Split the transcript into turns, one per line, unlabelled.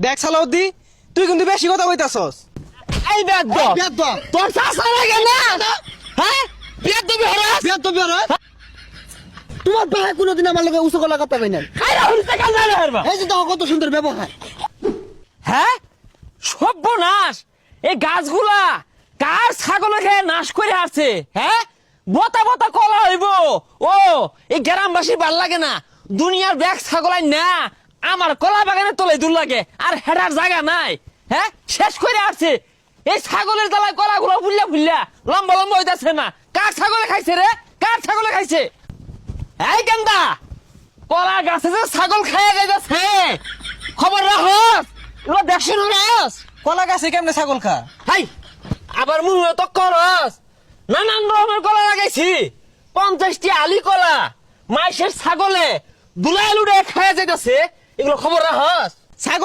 দেখ সালাউদ্দি, তুই কিন্তু বেশি কথা কইতাছস।
এই বেয়াদব তোর চাচা লাগে না হ্যাঁ বেয়াদবি হরাস
তোমার ভাই কোনোদিন আমার লগে উঁচু গলা কথা কই না।
খাইরা হইতে কাল না হারবা
এই যে দেখো কত সুন্দর ব্যবহার।
হ্যাঁ সর্বনাশ এই গাছগুলা কার ছাগলে খেয়ে নাশ করে আসছে হ্যাঁ বতা বতা কলা হইব ও এই গ্রামবাসী ভাল লাগে না দুনিয়ার ব্যাগ ছাগলাই না আমার কলা বাগানে তোলে দূর লাগে আর হেডার জায়গা নাই হ্যাঁ শেষ করে আসছে এই ছাগলের তলায় কলাগুলো ফুললা ফুললা লম্বা লম্বা হইতাছে না কার ছাগলে খাইছে রে কার ছাগলে খাইছে এই গেন্দা কলা গাছে যে ছাগল খাইয়া যাইতাছে খবর রাখস এগুলো দেখছেন রাস
কলা গাছে কেমনে ছাগল খা?
হাই আবার মুহে তো করস নানান রকমের কলা লাগাইছি 50টি আলি কলা মাইশের ছাগলে দুলাই লুড়ে খাইয়া যাইতাছে এগুলো খবর রাখস
ছাগল